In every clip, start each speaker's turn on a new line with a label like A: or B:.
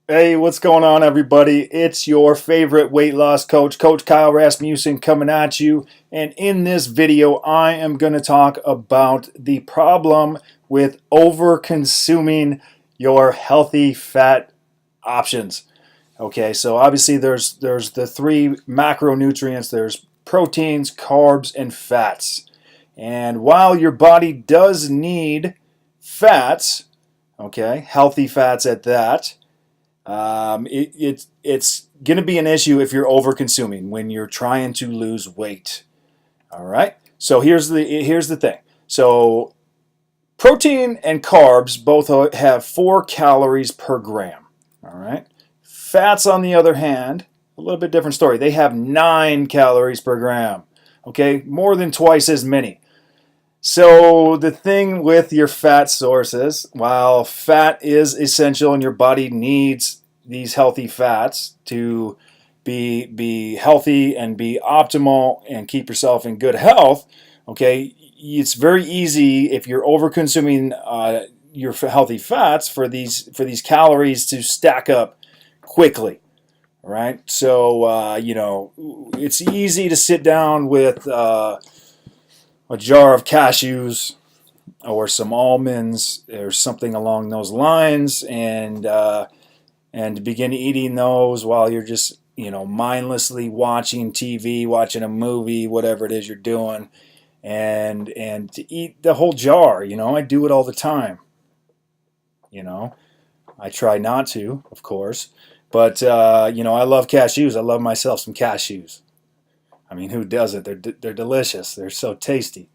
A: Hey, what's going on, everybody? It's your favorite weight loss coach, Coach Kyle Rasmussen, coming at you. And in this video, I am going to talk about the problem with over consuming your healthy fat options. Okay, so obviously there's the three macronutrients. There's proteins, carbs, and fats. And while your body does need fats, okay, healthy fats at that, it's going to be an issue if you're over consuming when you're trying to lose weight. All right. So here's the thing. So protein and carbs both have 4 calories per gram. All right. Fats, on the other hand, a little bit different story. They have 9 calories per gram. Okay, more than twice as many. So the thing with your fat sources, while fat is essential and your body needs these healthy fats to be healthy and be optimal and keep yourself in good health, okay, it's very easy if you're over consuming your healthy fats for these calories to stack up quickly, right? So it's easy to sit down with a jar of cashews or some almonds or something along those lines, and begin eating those while you're just mindlessly watching TV, watching a movie, whatever it is you're doing, and to eat the whole jar. I do it all the time. You know, I try not to, of course, but I love cashews. I love myself some cashews. I mean, who doesn't? They're delicious. They're so tasty.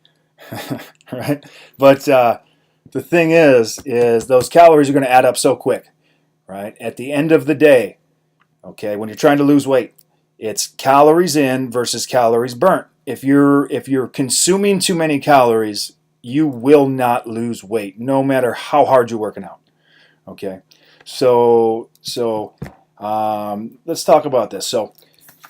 A: Right? But the thing is those calories are going to add up so quick, right? At the end of the day, okay, when you're trying to lose weight, it's calories in versus calories burnt. If you're consuming too many calories, you will not lose weight, no matter how hard you're working out. Okay, so let's talk about this. So,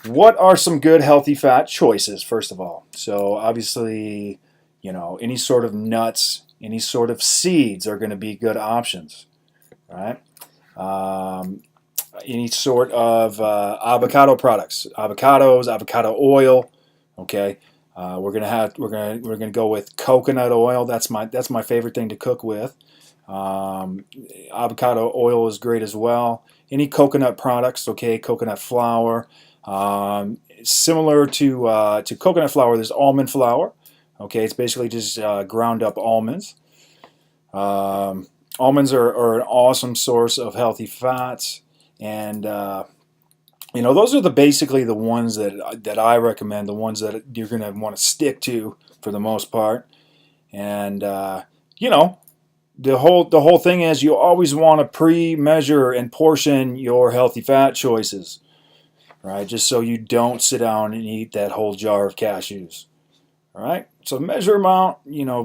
A: what are some good healthy fat choices? First of all, so obviously, any sort of nuts, any sort of seeds are going to be good options, right? Um, any sort of avocado products, avocados, avocado oil. Okay, we're gonna go with coconut oil. That's my favorite thing to cook with. Um, Avocado oil is great as well. Any coconut products, okay, coconut flour. Similar to coconut flour, there's almond flour. Okay, it's basically just ground up almonds. Almonds are an awesome source of healthy fats, and those are basically the ones that I recommend, the ones that you're going to want to stick to for the most part. And you know, the whole thing is you always want to pre-measure and portion your healthy fat choices, right? Just so you don't sit down and eat that whole jar of cashews. All right. So measure amount,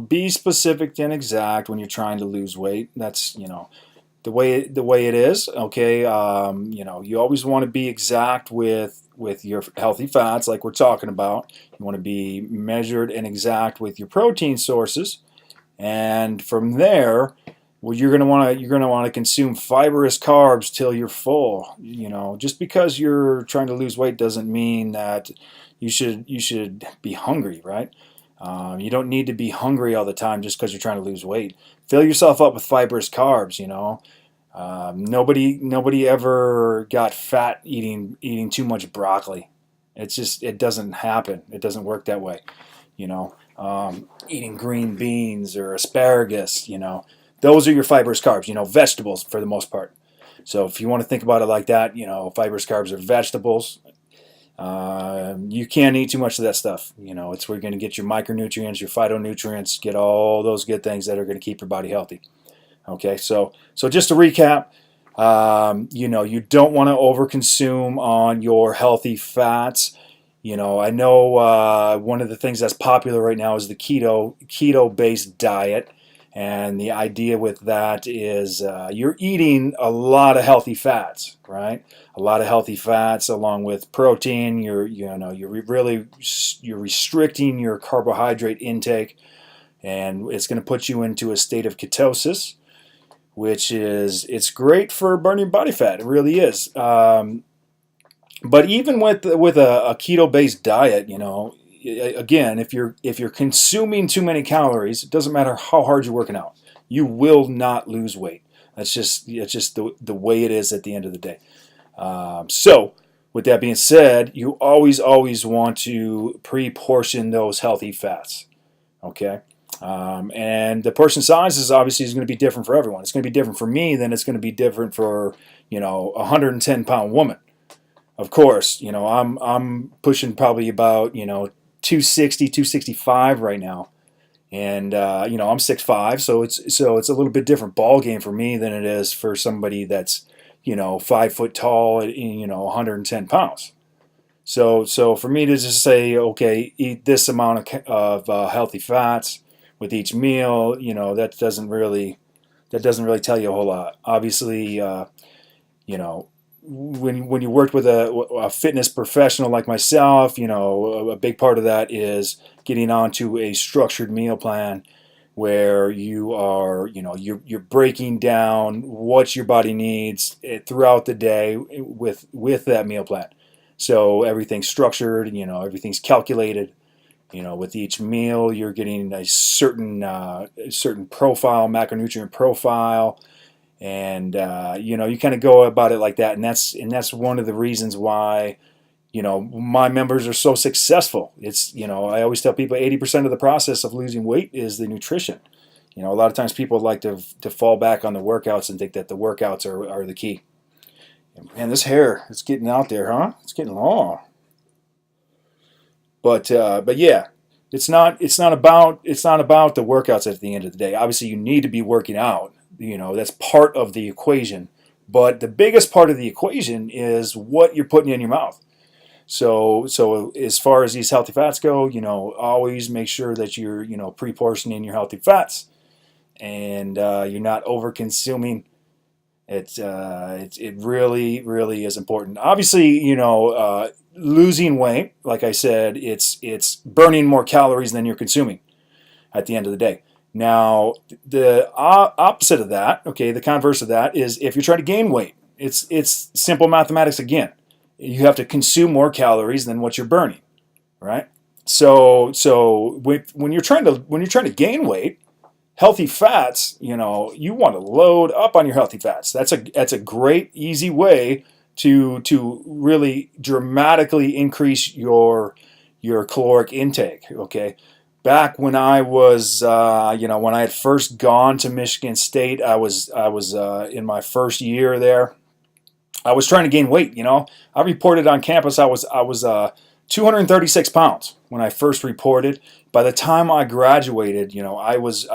A: be specific and exact when you're trying to lose weight. That's, the way it is. Okay. You always want to be exact with your healthy fats, like we're talking about. You want to be measured and exact with your protein sources, and from there, well, you're gonna want to consume fibrous carbs till you're full. Just because you're trying to lose weight doesn't mean that you should be hungry, right? You don't need to be hungry all the time just because you're trying to lose weight. Fill yourself up with fibrous carbs. Nobody ever got fat eating too much broccoli. It doesn't happen. It doesn't work that way. Eating green beans or asparagus. Those are your fibrous carbs. Vegetables for the most part. So if you want to think about it like that, fibrous carbs are vegetables. You can't eat too much of that stuff. It's where you're going to get your micronutrients, your phytonutrients, get all those good things that are going to keep your body healthy. Okay, so just to recap, you don't want to overconsume on your healthy fats. I know one of the things that's popular right now is the keto-based diet, and the idea with that is you're eating a lot of healthy fats, right? A lot of healthy fats along with protein. You're restricting your carbohydrate intake, and it's going to put you into a state of ketosis, which is it's great for burning body fat. It really is. But even with a keto based diet, again, if you're consuming too many calories, it doesn't matter how hard you're working out, you will not lose weight. That's just the way it is at the end of the day. So, with that being said, you always want to pre-portion those healthy fats. Okay, and the portion size is obviously going to be different for everyone. It's going to be different for me than it's going to be different for a 110-pound woman. Of course, I'm pushing probably about 260, 265 right now, and I'm 6'5", so it's a little bit different ball game for me than it is for somebody that's 5 foot tall and 110 pounds. So for me to just say, okay, eat this amount of healthy fats with each meal, that doesn't really tell you a whole lot. Obviously, you know, when you worked with a fitness professional like myself, a big part of that is getting onto a structured meal plan where you are, you're breaking down what your body needs throughout the day with that meal plan. So everything's structured, everything's calculated. With each meal, you're getting a certain profile, macronutrient profile, and you kind of go about it like that, and that's one of the reasons why my members are so successful. It's I always tell people 80% of the process of losing weight is the nutrition. A lot of times people like to fall back on the workouts and think that the workouts are the key. Man, this hair is getting out there, huh? It's getting long. But yeah, it's not about the workouts at the end of the day. Obviously, you need to be working out. That's part of the equation. But the biggest part of the equation is what you're putting in your mouth. So as far as these healthy fats go, always make sure that you're pre-portioning your healthy fats, and you're not over-consuming. It really really is important. Obviously, losing weight, like I said, it's burning more calories than you're consuming at the end of the day. Now, the opposite of that, okay, the converse of that is if you're trying to gain weight, it's simple mathematics again. You have to consume more calories than what you're burning, right? So when you're trying to gain weight, healthy fats, you want to load up on your healthy fats. That's a great easy way to really dramatically increase your caloric intake. Okay, back when I was when I had first gone to Michigan State, I was in my first year there. I was trying to gain weight. I reported on campus I was 236 pounds when I first reported. By the time I graduated, I was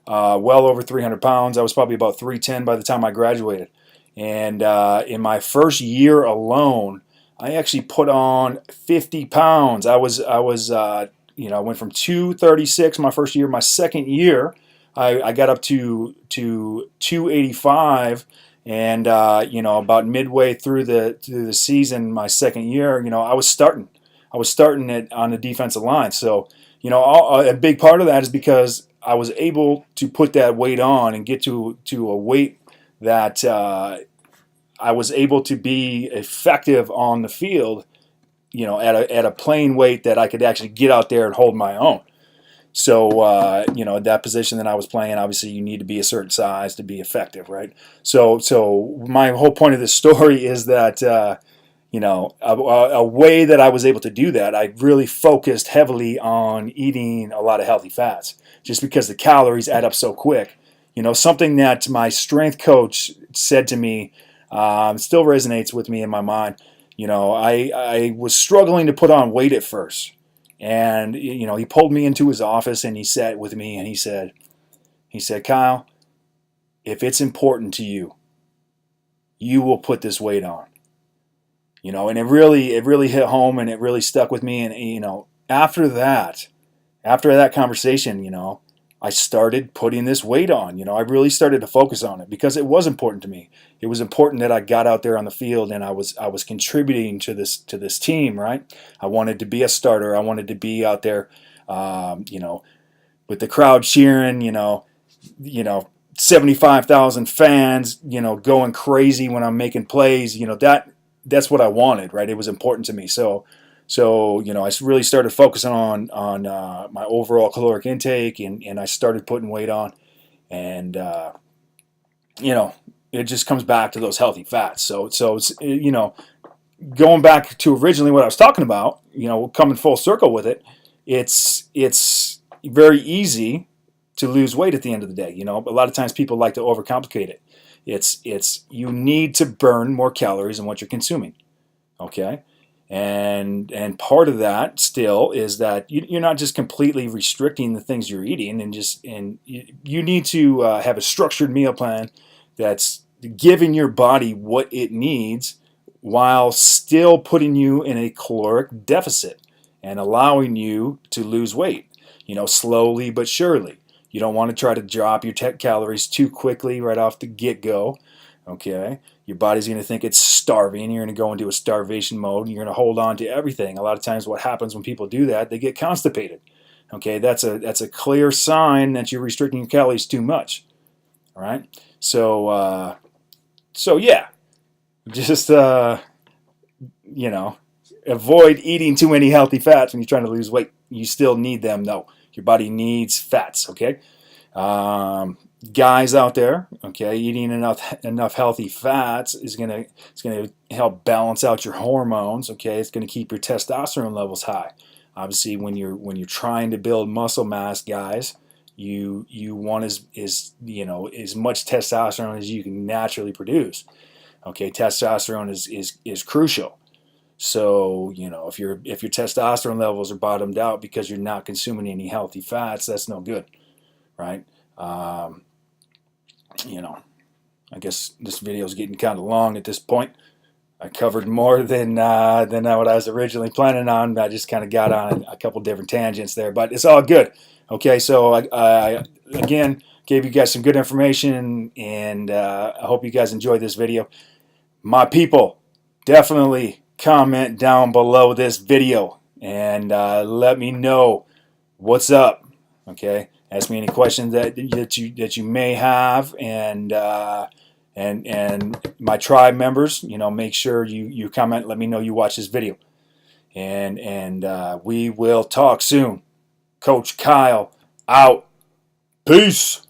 A: well over 300 pounds. I was probably about 310 by the time I graduated. And in my first year alone, I actually put on 50 pounds. I went from 236 my first year. My second year, I got up to 285, and about midway through the season, my second year, I was starting it on the defensive line. So a big part of that is because I was able to put that weight on and get to a weight that I was able to be effective on the field, at a playing weight that I could actually get out there and hold my own. So, that position that I was playing, obviously you need to be a certain size to be effective, right? So my whole point of this story is that, a way that I was able to do that, I really focused heavily on eating a lot of healthy fats, just because the calories add up so quick. Something that my strength coach said to me still resonates with me in my mind. I was struggling to put on weight at first. And, he pulled me into his office and he sat with me and he said, Kyle, if it's important to you, you will put this weight on. And it really hit home, and it really stuck with me. And, after that conversation, I started putting this weight on. I really started to focus on it because it was important to me. It was important that I got out there on the field and I was contributing to this team, right? I wanted to be a starter. I wanted to be out there, with the crowd cheering. 75,000 fans, going crazy when I'm making plays. That's what I wanted, right? It was important to me. So I really started focusing on my overall caloric intake, and I started putting weight on, and you know, it just comes back to those healthy fats. So it's, going back to originally what I was talking about, coming full circle with it, it's very easy to lose weight at the end of the day. A lot of times people like to overcomplicate it. It's you need to burn more calories than what you're consuming. Okay, and part of that still is that you're not just completely restricting the things you're eating, and you need to have a structured meal plan that's giving your body what it needs while still putting you in a caloric deficit and allowing you to lose weight, slowly but surely. You don't want to try to drop your calories too quickly right off the get-go. Okay, your body's going to think it's starving. You're going to go into a starvation mode, and you're going to hold on to everything. A lot of times what happens when people do that, they get constipated. Okay, that's a clear sign that you're restricting your calories too much. All right, so yeah, just avoid eating too many healthy fats when you're trying to lose weight. You still need them though. Your body needs fats. Okay, guys out there, okay, eating enough healthy fats is gonna help balance out your hormones. Okay, it's gonna keep your testosterone levels high. Obviously, when you're trying to build muscle mass, guys, you want as much testosterone as you can naturally produce. Okay, testosterone is crucial. So if your testosterone levels are bottomed out because you're not consuming any healthy fats, that's no good, right? Um, I guess this video is getting kind of long at this point. I covered more than what I was originally planning on. I just kind of got on a couple different tangents there, but it's all good. Okay, so I again gave you guys some good information, and I hope you guys enjoyed this video. My people, definitely comment down below this video and let me know what's up. Okay, ask me any questions that you may have, and my tribe members, make sure you comment. Let me know you watch this video, and we will talk soon. Coach Kyle out. Peace.